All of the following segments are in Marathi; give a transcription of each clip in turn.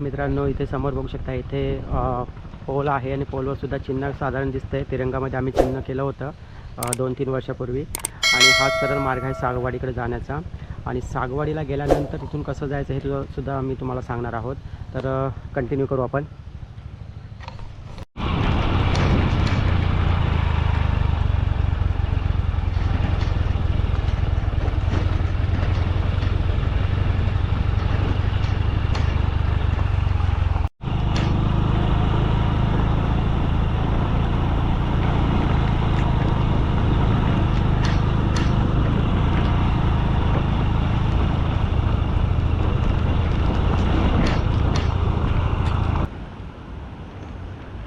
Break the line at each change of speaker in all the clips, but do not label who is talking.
मित्रांनो इथे समोर बघू शकता, इथे पोल आहे आणि पोलवर सुद्धा चिन्ह साधारण दिसतंय. तिरंगामध्ये आम्ही चिन्ह केलं होतं 2-3 वर्षापूर्वी. आणि हाच सरळ मार्ग आहे सागवाडीकडे जाण्याचा. आणि सागवाडीला गेल्यानंतर तिथून कसं जायचं हे सुद्धा मी तुम्हाला सांगणार आहोत. तर कंटिन्यू करू आपण.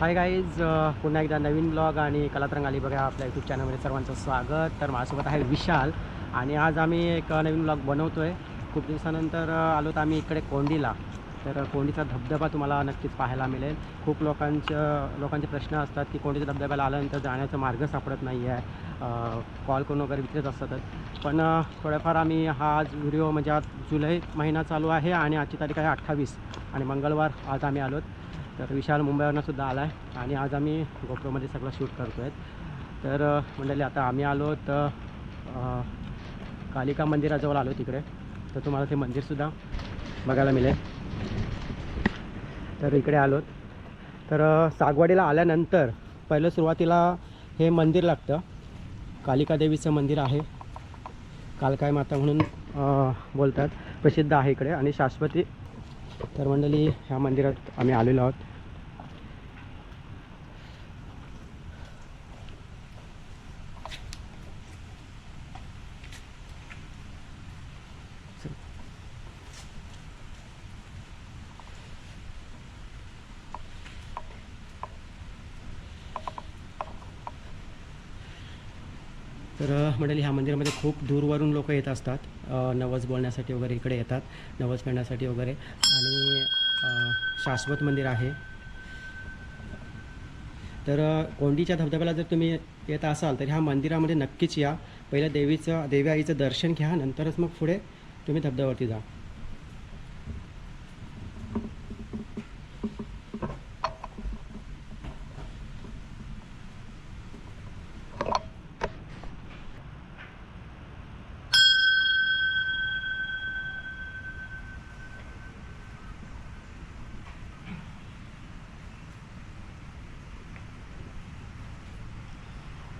हाय गाईज, पुन्हा एकदा नवीन ब्लॉग आणि कलातरंग अलिबाग आपल्या यूट्यूब चॅनलमध्ये सर्वांचं स्वागत. तर माझ्यासोबत आहे विशाल आणि आज आम्ही एक नवीन ब्लॉग बनवतो आहे. खूप दिवसानंतर आलो तर आम्ही इकडे कोंडीला. तर कोंडीचा धबधबा तुम्हाला नक्कीच पाहायला मिळेल. खूप लोकांचे प्रश्न असतात की कोंडीच्या धबधब्याला आल्यानंतर जाण्याचा मार्ग सापडत नाही आहे, कॉल करून वगैरे विचारत असतात. पण थोड्याफार आम्ही हा आज व्हिडिओ म्हणजे आज जुलै महिना चालू आहे आणि आजची तारीख आहे 28 आणि मंगळवार आज आम्ही आलोत. तर विशाल मुंबईवरनं सुद्धा आला आहे आणि आज आम्ही गोप्रोमध्ये सगळं शूट करतो आहे. तर मंडळी आता आम्ही आलो तर कालिका मंदिराजवळ आलो तिकडे. तर तुम्हाला ते मंदिरसुद्धा बघायला मिळेल. तर इकडे आलोत. तर सागवाडीला आल्यानंतर पहिलं सुरुवातीला हे मंदिर लागतं. कालिका देवीचं मंदिर आहे, कालकाई माता म्हणून बोलतात, प्रसिद्ध आहे इकडे आणि शाश्वती. तर मंडळी ह्या मंदिरात आम्ही आलेलो आहोत. तर मंडळी ह्या मंदिरामध्ये खूप दूरवरून लोक येत असतात, नवस बोलण्यासाठी वगैरे इकडे येतात, नवस करण्यासाठी वगैरे. आणि शाश्वत मंदिर आहे. तर कोंडीच्या धबधब्याला जर तुम्ही येत असाल तर ह्या मंदिरामध्ये नक्कीच या. पहिलं देवी आईचं दर्शन घ्या, नंतरच मग पुढे तुम्ही धबधब्यावरती जा.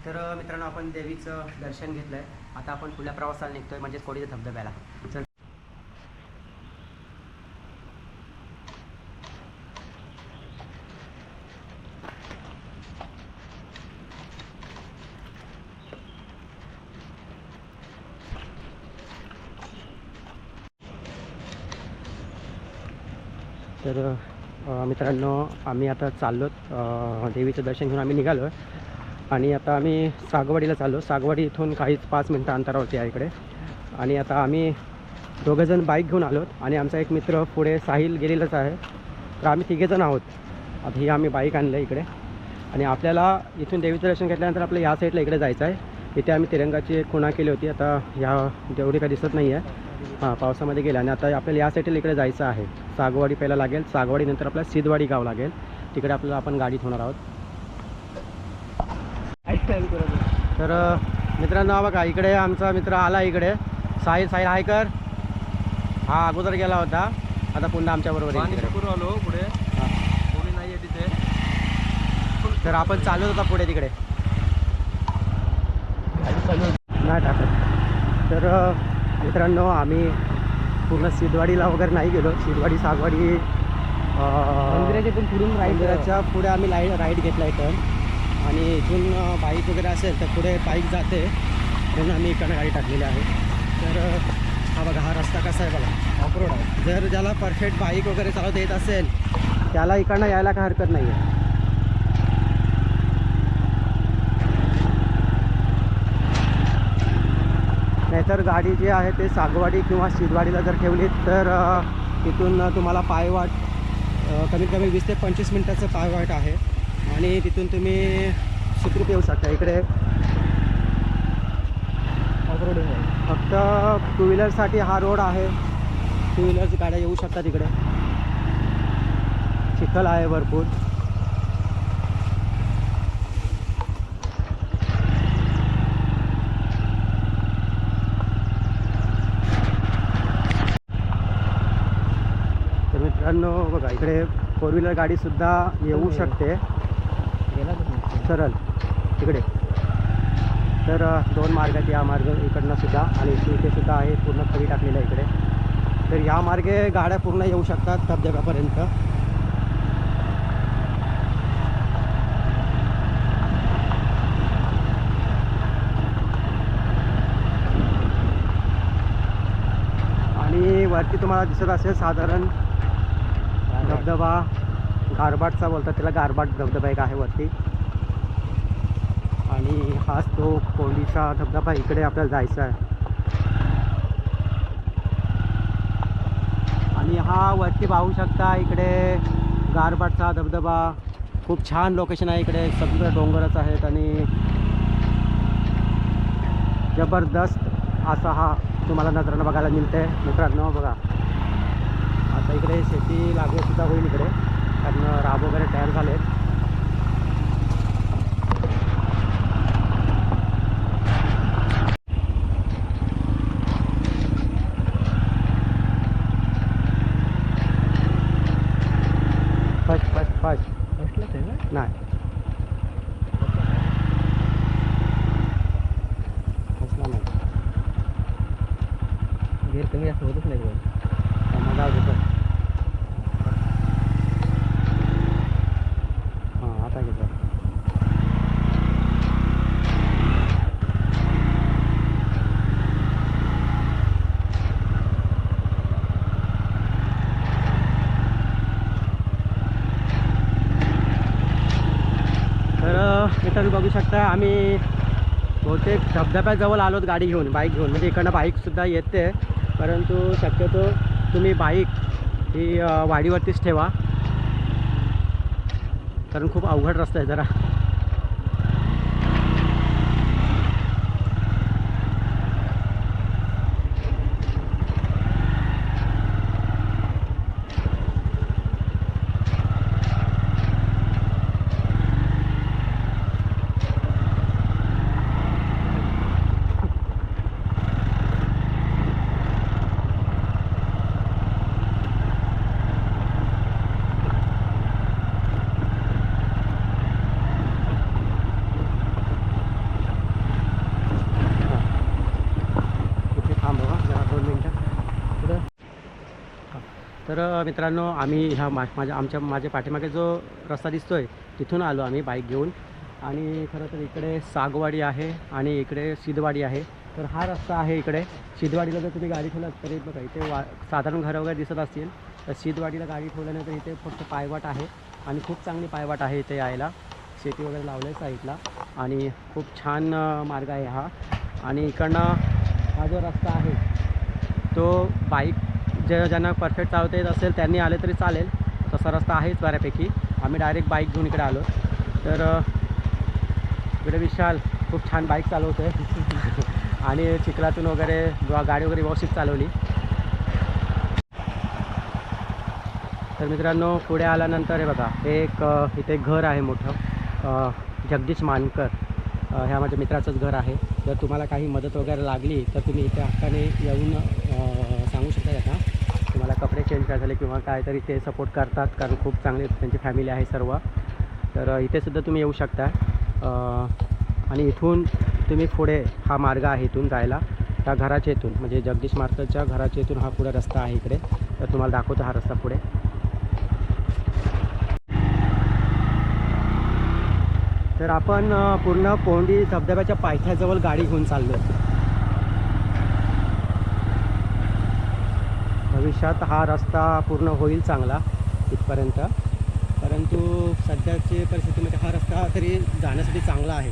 तर मित्रांनो आपण देवीचं दर्शन घेतलं आहे. आता आपण पुढल्या प्रवासाला निघतो आहे, म्हणजेच कोंडीच्या धबधब्याला. चल. तर मित्रांनो आम्ही आता चाललोत, देवीचं दर्शन घेऊन आम्ही निघालो आहे. आणि आता आम्ही सागवाडीला चाललो. सागवाडी इथून काहीच 5 मिनटं अंतरावरती आहे इकडे. आणि आता आम्ही दोघंजण बाईक घेऊन आलोत आणि आमचा एक मित्र पुढे साहिल गेलेलाच आहे. तर आम्ही तिघेजण आहोत. आता ही आम्ही बाईक आणलं इकडे. आणि आपल्याला इथून देवीचं दर्शन घेतल्यानंतर आपल्या या साईडला इकडे जायचं आहे. इथे आम्ही तिरंगाची एक खुणा केली होती, आता ह्या तेवढी काही दिसत नाही आहे, हां पावसामध्ये गेल्या. आणि आता आपल्याला या साईडला इकडे जायचं आहे. सागवाडी पहिला लागेल, सागवाडीनंतर आपल्याला सिद्धवाडी गाव लागेल. तिकडे आपल्याला आपण गाडी ठेवणार आहोत. तर मित्रांनो बघा इकडे आमचा मित्र आला इकडे, साहिल हाय कर. हा अगोदर गेला होता, आता पुन्हा आमच्याबरोबर आलो पुढे. कोणी नाही आहे तिथे. तर आपण चालू होता पुढे तिकडे नाही टाकत. तर मित्रांनो आम्ही पूर्ण सिद्धवाडीला वगैरे नाही गेलो. सिद्धवाडी सागवाडी मंदिराच्या पण पुढून मंदिराच्या पुढे आम्ही राईड घेतला आहे. तर आणि इथून बाईक वगैरे असेल तर पुढे बाईक जाते, म्हणून आम्ही इकडनं गाडी टाकलेली आहे. तर हा बघा हा रस्ता कसा आहे बघा, ऑफरोड आहे. जर ज्याला परफेक्ट बाईक वगैरे चालवता येत असेल त्याला इकडनं यायला काही हरकत नाही आहे. नाहीतर गाडी जी आहे ते सागवाडी किंवा सिद्धवाडीला जर ठेवली तर तिथून तुम्हाला पायवाट कमीत कमी 20 ते 25 मिनटाचं पायवाट आहे. आणि तिथून तुम्ही सुखरूप येऊ शकता. इकडे ऑफरोड आहे, फक्त टू व्हीलरसाठी हा रोड आहे. टू व्हीलर्स गाड्या येऊ शकतात इकडे. चिखल आहे भरपूर. तर मित्रांनो बघा इकडे 4 व्हीलर गाडीसुद्धा येऊ शकते सरळ तिकडे. तर 2 मार्ग आहेत या मार्ग इकडनं सुद्धा आणि इथे सुद्धा आहे पूर्ण खडी टाकलेलं आहे इकडे. तर या मार्गे गाड्या पूर्ण येऊ शकतात धबधब्यापर्यंत. आणि वरती तुम्हाला दिसत असेल साधारण धबधबा गारबाटचा बोलतात त्याला, गारबाट धबधबा एक आहे वरती. आणि हाच तो कोंडीचा धबधबा, इकडे आपल्याला जायचा आहे. आणि हा वरती पाहू शकता इकडे गारबाटचा धबधबा. खूप छान लोकेशन आहे इकडे, सगळं डोंगरच आहेत आणि जबरदस्त असा हा तुम्हाला नजरानं बघायला मिळते. मित्रांनो बघा आता इकडे शेती लागवडसुद्धा होईल इकडे, कारण राब वगैरे तयार झाले. फर्स्ट नाही फसला नाही, गेअर कमी जास्त होतच नाही मग होतं. हां आता घेतो. मित्रांनो बघू शकता आम्ही बहुतेक धबधब्याजवळ आलोत गाडी घेऊन, बाईक घेऊन. म्हणजे इकडनं बाईकसुद्धा येते, परंतु शक्यतो तुम्ही बाईक ही वाडीवरतीच ठेवा, कारण खूप अवघड रस्ता आहे जरा. तर मित्रांनो आम्ही ह्या माझ्या पाठीमागे जो रस्ता दिसतो आहे तिथून आलो आम्ही बाईक घेऊन. आणि खरं तर इकडे सागवाडी आहे आणि इकडे सिद्धवाडी आहे. तर हा रस्ता आहे इकडे. सिद्धवाडीला जर तुम्ही गाडी ठेवलात तरी बघा इथे साधारण घरं वगैरे दिसत असतील. तर सिद्धवाडीला गाडी ठेवल्यानंतर इथे फक्त पायवाट आहे आणि खूप चांगली पायवाट आहे इथे यायला. शेती वगैरे लावलं आहे साईडला आणि खूप छान मार्ग आहे हा. आणि इकडनं हा जो रस्ता आहे तो बाईक ज्यांना परफेक्ट चालवता येत असेल त्यांनी आले तरी चालेल, तसा रस्ता आहेच बऱ्यापैकी. आम्ही डायरेक्ट बाईक घेऊन इकडे आलो. तर इकडे विशाल खूप छान बाईक चालवतो आहे आणि चिखलातून वगैरे गाडी वगैरे व्यवस्थित चालवली. तर मित्रांनो पुढे आल्यानंतर हे बघा एक इथे घर आहे मोठं, जगदीश मानकर ह्या माझ्या मित्राचंच घर आहे. जर तुम्हाला काही मदत वगैरे लागली तर तुम्ही इथे हक्काने येऊन सांगू शकता त्यांना. तुम्हाला कपडे चेंज करायचे झाले किंवा काय तरी ते सपोर्ट करतात, कारण खूप चांगली त्यांची फॅमिली आहे सर्व. तर इथेसुद्धा तुम्ही येऊ शकता. आणि इथून तुम्ही पुढे हा मार्ग आहे इथून जायला, त्या घराच्या इथून म्हणजे जगदीश मार्करच्या घराच्या इथून हा पुढे रस्ता आहे इकडे. तर तुम्हाला दाखवतो हा रस्ता पुढे. तर आपण पूर्ण पोंडी धबधब्याच्या पायथ्याजवळ गाडी घेऊन चाललो आहे. भविष्यात हा रस्ता पूर्ण होईल चांगला इथपर्यंत, परंतु सध्याची परिस्थितीमध्ये हा रस्ता तरी जाण्यासाठी चांगला आहे.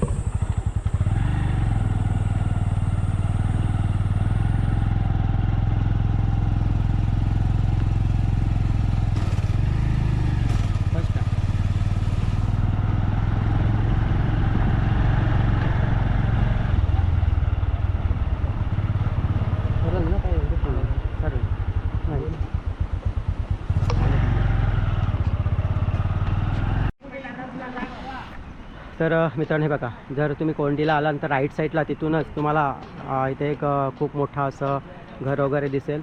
तर मित्रांनो हे बघा, जर तुम्ही कोंडीला आलात तर राईट साईडला तिथूनच तुम्हाला इथे एक खूप मोठं असं घर वगैरे दिसेल.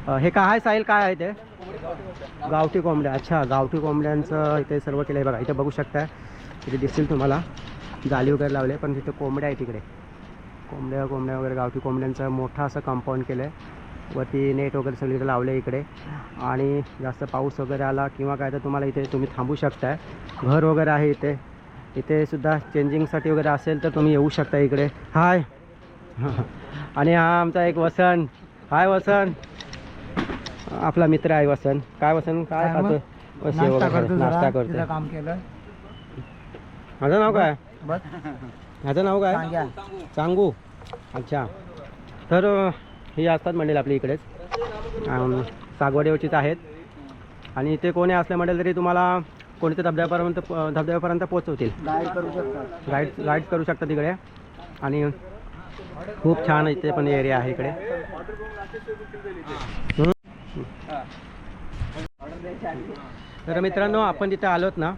हे काय आहे साहिल, काय आहे ते? गावठी कोंबड्या. अच्छा, गावठी कोंबड्यांचं इथे सर्व केलं आहे बघा. इथे बघू शकता, इथे दिसतील तुम्हाला जाली वगैरे लावले, पण तिथे कोंबड्या आहे तिकडे. कोंबड्या वगैरे गावठी कोंबड्यांचं मोठं असं कंपाऊंड केलं आहे. वरती नेट वगैरे सगळीकडे लावले इकडे. आणि जास्त पाऊस वगैरे आला किंवा काय तर तुम्हाला इथे तुम्ही थांबू शकताय. घर वगैरे आहे इथे. इथे सुद्धा चेंजिंगसाठी वगैरे असेल तर तुम्ही येऊ शकता इकडे. हाय. आणि हा आमचा एक वसंत. हाय वसंत, आपला मित्र आहे वसंत. काय वसंत, काय खातो? नाश्ता करतो.
काम केलं.
माझं नाव काय?
बस
माझं नाव काय? चांगू. अच्छा, तर हे असतात मंडळी आपली इकडेच, सागवाडीवरचीच आहेत. आणि इथे कोणी असल्या मंडळी तरी तुम्हाला कोणत्या धबधब्यापर्यंत पोहोचवतील. गाईड करू शकता तिकडे. आणि खूप छान इथे पण एरिया आहे इकडे. तर मित्रांनो, आपण तिथे आलोत ना,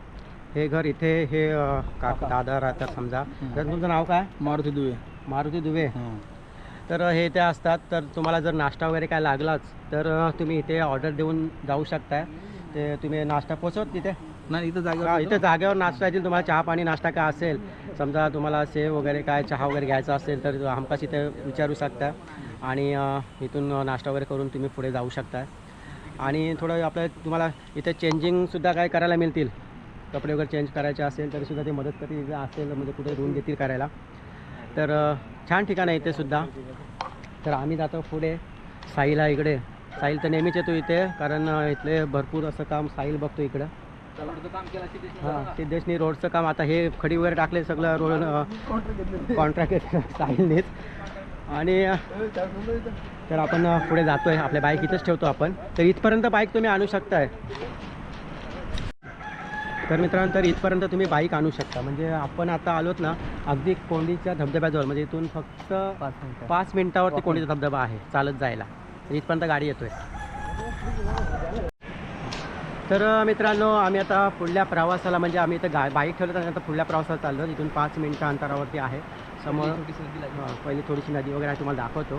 हे घर इथे हे दादा राहतात समजा. तर तुमचं नाव काय?
मारुती दुबे.
मारुती दुबे. तर हे ते असतात. तर तुम्हाला जर नाश्ता वगैरे काय लागलाच तर तुम्ही इथे ऑर्डर देऊन जाऊ शकताय. ते तुम्ही नाश्ता पोचवत तिथे
नाही, इथं जागेवर
इथे जागेवर नाश्ता येतील. तुम्हाला चहा पाणी नाश्ता काय असेल, समजा तुम्हाला सेव वगैरे काय चहा वगैरे घ्यायचा असेल तर हमखास इथे विचारू शकता. आणि इथून नाश्ता वगैरे करून तुम्ही पुढे जाऊ शकता. आणि थोडं आपलं तुम्हाला इथे चेंजिंगसुद्धा काय करायला मिळतील. कपडे वगैरे चेंज करायचे असेल तरी सुद्धा ते मदत करतील. असेल म्हणजे कुठे रूम देतील करायला. तर छान ठिकाण आहे इथे सुद्धा. तर आम्ही जातो पुढे. साईला इकडे. साईल तर नेहमीच येतो इथे, कारण इथले भरपूर असं काम साईल बघतो इकडं. हां, सिद्धेशनी रोडचं काम, आता हे खडी वगैरे टाकले सगळं रोड कॉन्ट्रॅक्ट साईलनेच. आणि तर आपण पुढे जातो आहे. आपल्या बाईक इथंच ठेवतो आपण. तर इथपर्यंत बाईक तुम्ही आणू शकताय. तर मित्रांनो, तर इथपर्यंत तुम्ही बाईक आणू शकता. म्हणजे आपण आता आलोत ना अगदी कोंडीच्या धबधब्याजवळ. म्हणजे इथून फक्त 5 मिनिटावरती कोंडीचा धबधबा आहे चालत जायला. तर इथपर्यंत गाडी येतोय. तर मित्रांनो, आम्ही आता पुढल्या प्रवासाला, म्हणजे आम्ही इथं बाईक ठेवलं तर आता पुढल्या प्रवासाला चाललो. इथून 5 मिनिटं अंतरावरती आहे समोर. पहिली थोडीशी नदी वगैरे आहे, तुम्हाला दाखवतो.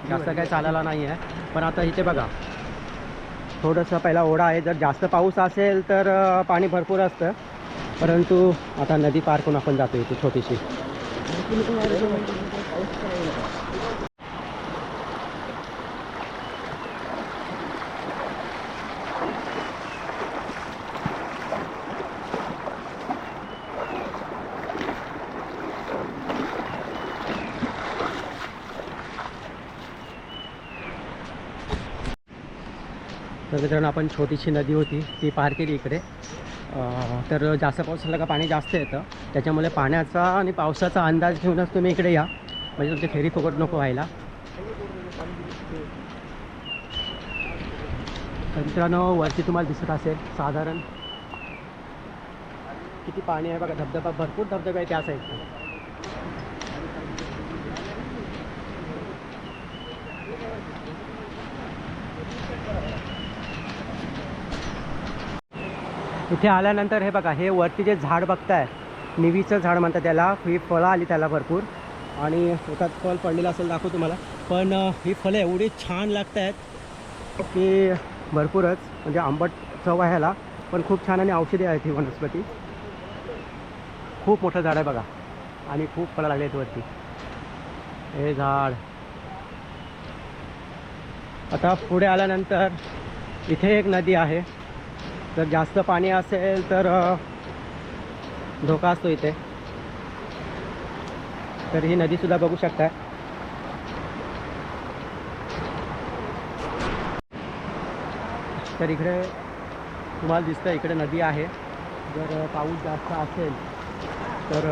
जास्त काय चालायला नाही आहे. पण आता इथे बघा, थोडंसं पहिला ओढा आहे. जर जास्त पाऊस असेल तर पाणी भरपूर असतं. परंतु आता नदी पार करून आपण जातो इथे छोटीशी. तर मित्रांनो, आपण छोटीशी नदी होती ती पार केली इकडे. तर जास्त पाऊस झाला का पाणी जास्त येतं. त्याच्यामुळे पाण्याचा आणि पावसाचा अंदाज घेऊनच तुम्ही इकडे या, म्हणजे तुमची फेरी फुकट नको व्हायला. तर मित्रांनो, वरती तुम्हाला दिसत असेल साधारण किती पाणी आहे बघा. धबधबा, भरपूर धबधबे आहे त्या साईडला. इथे आल्यानंतर हे बघा, हे वरती जे झाड बघताय, निवीचं झाड म्हणतात त्याला. ही फळं आली त्याला भरपूर. आणि एकात फळ पडलेलं असेल, दाखवू तुम्हाला. पण ही फळं एवढी छान लागत आहेत की भरपूरच, म्हणजे आंबट चव आहे ह्याला, पण खूप छान आणि औषधी आहेत ही वनस्पती. खूप मोठं झाड आहे बघा. आणि खूप फळं लागले आहेत वरती. हे झाड. आता पुढे आल्यानंतर इथे एक नदी आहे. जर जास्त पाणी असेल तर धोका असतो इथे. तर ही नदीसुद्धा बघू शकता. तर इकडे तुम्हाला दिसतं, इकडे नदी आहे. जर पाऊस जास्त असेल तर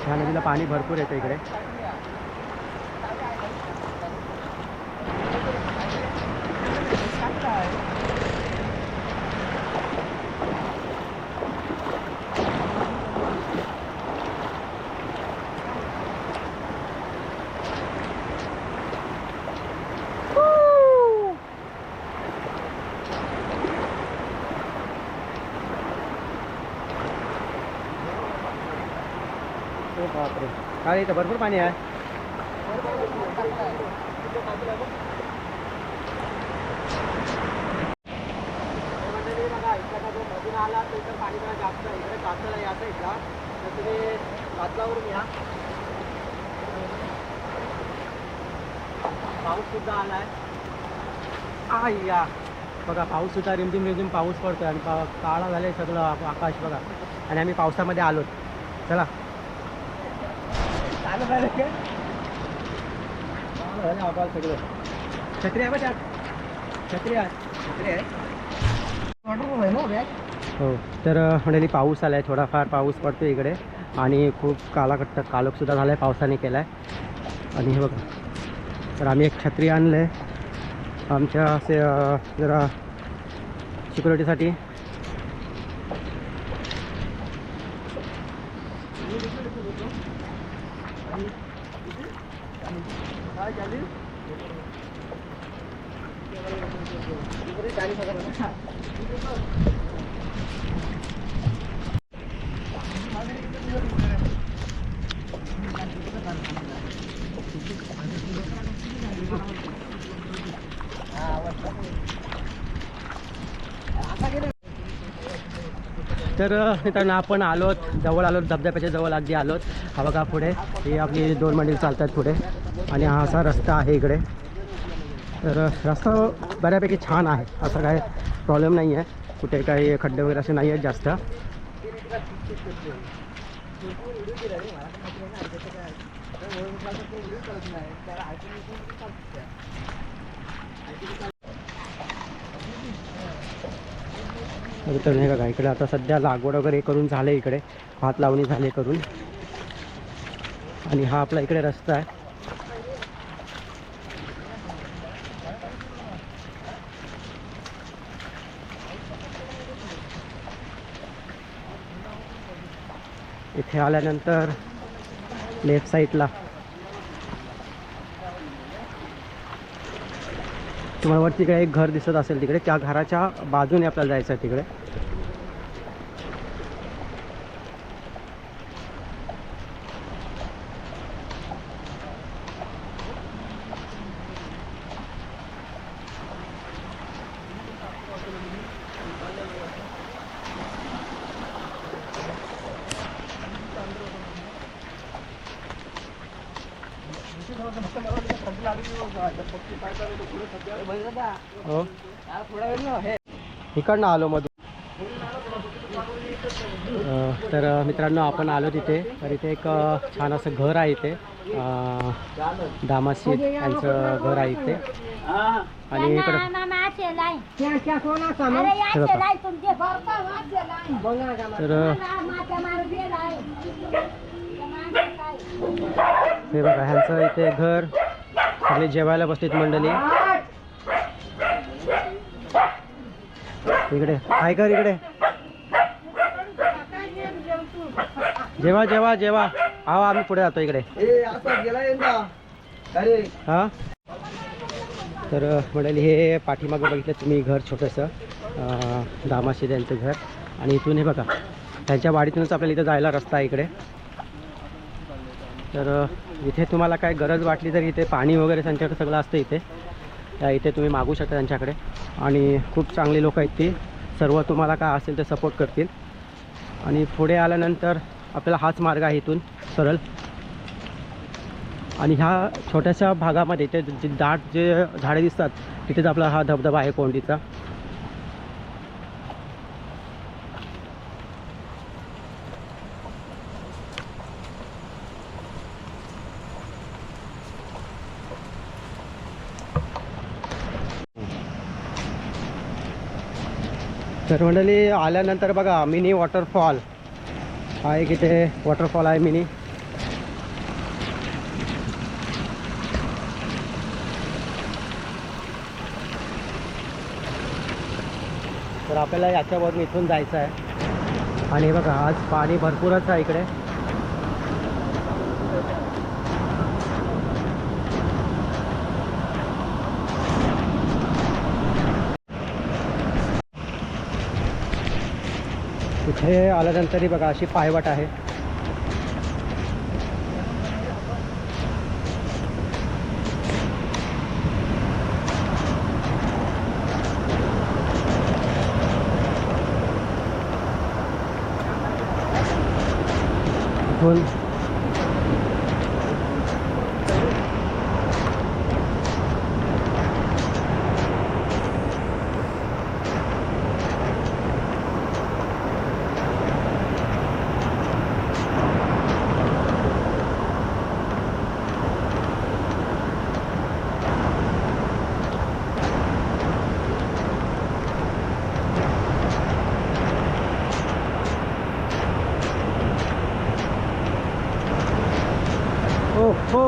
ह्या नदीला पाणी भरपूर येतं इकडे. बापरे, काय इथं भरपूर पाणी आहे. मधून आला तर इथं पाणी जरा जास्त आहे. इकडे कातळ यायचं इथला, तर तुम्ही कातळावरून या. पाऊस सुद्धा आलाय. या बघा, पाऊस सुद्धा रिमझिम रिमझिम पाऊस पडतोय आणि काळा झालंय सगळं आकाश बघा. आणि आम्ही पावसामध्ये आलो. चला सगळं छत्री आहे बघ त्यात, छत्री आहे, छत्री आहे. हो, तर मंडळी पाऊस आला आहे, थोडाफार पाऊस पडतो इकडे आणि खूप कालोखसुद्धा झाला आहे, पावसाने केला आहे. आणि हे बघा, तर आम्ही एक छत्री आणलं आहे आमच्या असे जरा सिक्युरिटीसाठी. तर मित्रांनो, आपण आलोत, जवळ आलोत, धबधब्याच्या जवळ अगदी आलोत. हा बघा पुढे ही आपली 2 मंदिर चालतात पुढे आणि हा असा रस्ता आहे इकडे. तर रस्ता बऱ्यापैकी छान आहे, असं काय प्रॉब्लेम नाही आहे, कुठे काही खड्डे वगैरे असे नाही आहेत जास्त. तर नाही बघा, इकडे आता सध्या लागवड वगैरे करून झाले, इकडे भात लावणी झाले करून. आणि हा आपला इकडे रस्ता आहे. इथे आल्यानंतर लेफ्ट साईडला तुम्हाला वरती तिकडे एक घर दिसत असेल, तिकडे त्या घराच्या बाजूने आपल्याला जायचं आहे तिकडे. हो, इकडनं आलो मधून. तर मित्रांनो, आपण आलो तिथे. तर इथे एक छान असं घर आहे इथे, दामाशी यांचं घर आहे इथे. आणि इकडं तर हे बघा, ह्यांचं इथे घर. सगळे जेवायला बसलेत मंडळी इकडे. काय कर इकडे, जेवा जेवा जेवा. हा, आम्ही पुढे जातो इकडे. हा, तर मंडळी हे पाठीमागं बघितलं तुम्ही घर, छोटंसं दामाशी यांचं घर. आणि इथून हे बघा, त्यांच्या वाडीतूनच आपल्याला इथं जायला रस्ता आहे इकडे. तर इथे तुम्हाला काय गरज वाटली तर इथे पाणी वगैरे त्यांच्याकडे सगळं असतं इथे. इथे तुम्ही मागू शकता त्यांच्याकडे. आणि खूप चांगली लोक आहेत ती, सर्व तुम्हाला काय असेल ते सपोर्ट करतील. आणि पुढे आल्यानंतर आपल्याला हाच मार्ग आहे इथून सरळ. आणि ह्या छोट्याशा भागामध्ये इथे जे दाट जे झाडे दिसतात, तिथेच आपला हा धबधबा आहे कोंडीचा. तर मंडळी, आल्यानंतर बघा मिनी वॉटरफॉल आहे, इथे वॉटरफॉल आहे मिनी. तर आपल्याला याच्यावरून इथून जायचं आहे. आणि बघा, आज पाणी भरपूरच आहे इकडे. इथे आल्यानंतरही बघा अशी पायवाट आहे. इथून हो.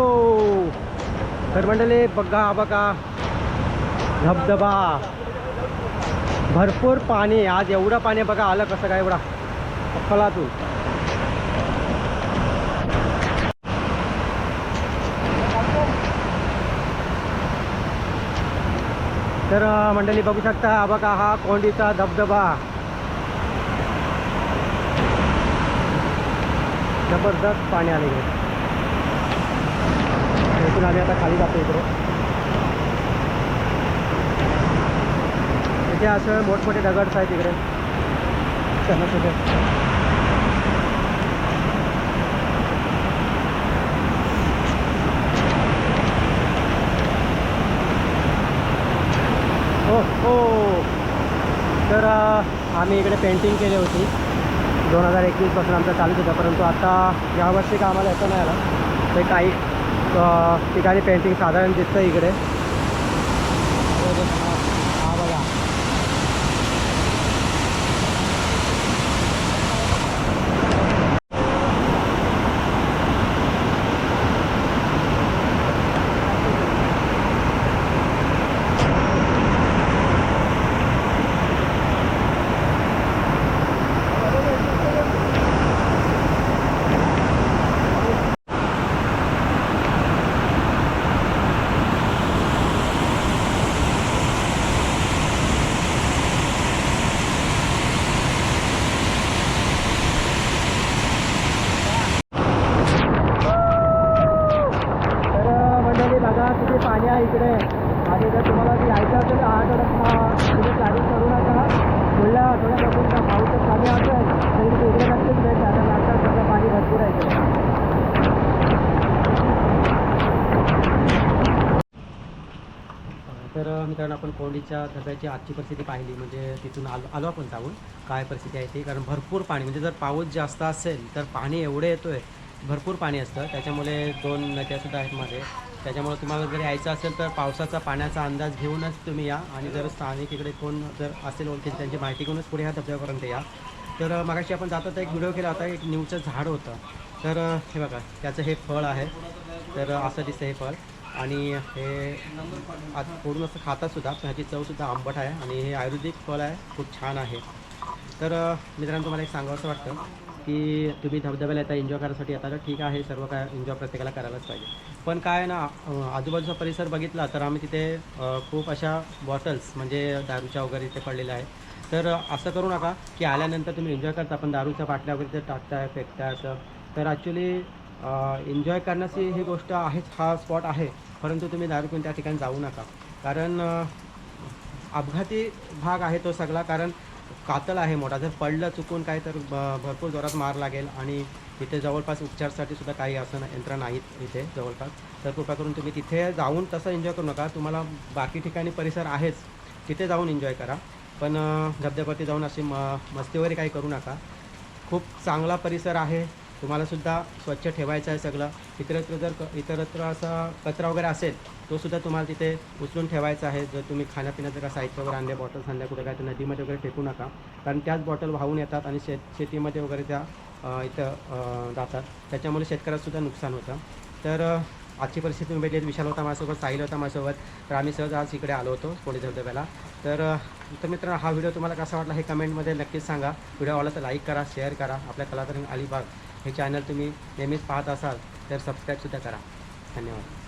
तर मंडळी बघा धबधबा, भरपूर पाणी. आज एवढं पाणी बघा आलं कसं काय एवढा अक्कलातून. तर मंडळी बघू शकता बघा हा कोंडीचा धबधबा, जबरदस्त पाणी आले इकडे. इथून आम्ही आता खाली जातो इकडे. इथे असं मोठमोठे दगड आहेत इकडे छोटे. हो. तर आम्ही इकडे पेंटिंग केली होती 2021पासून आमचं चालूच होतं, परंतु आता यावर्षी का आम्हाला येतं नाही आलं. ते काही ठिकाणी पेंटिंग साधारण दिसतं इकडे. हा बघा किती पाणी आहे इकडे. आणि जर तुम्हाला यायचं असेल तर तुम्ही प्लॅनिंग करू नका. थोड्या बघून का पाऊस कमी असेल तरी इकडे नक्कीच भेट. आता लागतात सगळं पाणी भरपूर आहे इकडे. तर मित्रांनो आपण कोंडीच्या धबधब्याची आजची परिस्थिती पाहिली. म्हणजे तिथून आलो आपण जाऊन काय परिस्थिती आहे ती. कारण भरपूर पाणी, म्हणजे जर पाऊस जास्त असेल तर पाणी एवढे येतो आहे, भरपूर पाणी असतं. त्याच्यामुळे 2 नद्यासुद्धा आहेत मध्ये. त्याच्यामुळे तुम्हाला जर यायचं असेल तर पावसाचा पाण्याचा अंदाज घेऊनच तुम्ही या. आणि जर स्थानिक इकडे कोण जर असेल ओळखी त्यांची माहिती घेऊनच पुढे ह्या धबधब्यापर्यंत या. तर मगाशी आपण जाता एक व्हिडिओ केला होता, एक निवचं झाड होतं. तर हे बघा त्याचं हे फळ आहे. तर असं दिसतं हे फळ. आणि हे आज फोडून असं खातातसुद्धा, पण ह्याची चवसुद्धा आंबट आहे. आणि हे आयुर्वेदिक फळ आहे, खूप छान आहे. तर मित्रांनो तुम्हाला एक सांगावंसं वाटतं की तुम्ही धबधब्याला येता एन्जॉय करायसाठी येता तर ठीक आहे, सर्व काय एन्जॉय प्रत्येकाला करायलाच पाहिजे. पण काय आहे ना, आजूबाजूचा परिसर बघितला तर आम्ही तिथे खूप अशा बॉटल्स म्हणजे दारूच्या वगैरे इथे पडलेल्या आहेत. तर असं करू नका की आल्यानंतर तुम्ही एन्जॉय करता पण दारूच्या बाटल्या वगैरे ते टाकताय फेकताय असं. तर ॲक्च्युली एन्जॉय करण्याची ही गोष्ट आहेच, हा स्पॉट आहे. परंतु तुम्ही दारू पिऊन त्या ठिकाणी जाऊ नका. कारण अपघाती भाग आहे तो सगळा. कारण कातल आहे मोठा, जर पडलं चुकून काय तर भरपूर जोरात मार लागेल. आणि तिथे जवळपास उपचारसाठी सुद्धा काही असं यंत्रणा नाहीत इथे जवळपास. तर कृपा करून तुम्ही तिथे जाऊन तसं एन्जॉय करू नका. तुम्हाला बाकी ठिकाणी परिसर आहेच, तिथे जाऊन एन्जॉय करा. पण धबधब्यावरती जाऊन अशी मस्ती वगैरे काही करू नका. खूप चांगला परिसर आहे, तुम्हालासुद्धा स्वच्छ ठेवायचं आहे सगळं. इतरत्र असा कचरा वगैरे असेल तोसुद्धा तुम्हाला तिथे उचलून ठेवायचा आहे. जर तुम्ही खाण्यापिण्याचं का साहित्य वगैरे आणले, बॉटल्स आणल्या कुठे काय, तर नदीमध्ये वगैरे फेकू नका. कारण त्याच बॉटल वाहून येतात आणि शेतीमध्ये वगैरे त्या इथं जातात. त्याच्यामुळे शेतकऱ्यासुद्धा नुकसान होतं. तर आजची परिस्थिती तुम्ही भेटली. विशाल होता माझ्यासोबत, साहिल होता माझ्यासोबत. तर आम्ही सहज आज इकडे आलो होतो कोंडी धबधब्याला. तर मित्रांनो हा व्हिडिओ तुम्हाला कसा वाटला हे कमेंटमध्ये नक्कीच सांगा. व्हिडिओ आवडला तर लाईक करा, शेअर करा. आपल्या कलातरंग अलिबाग हे चॅनल तुम्ही नेहमीच पाहत असाल तर सबस्क्राईबसुद्धा करा. धन्यवाद.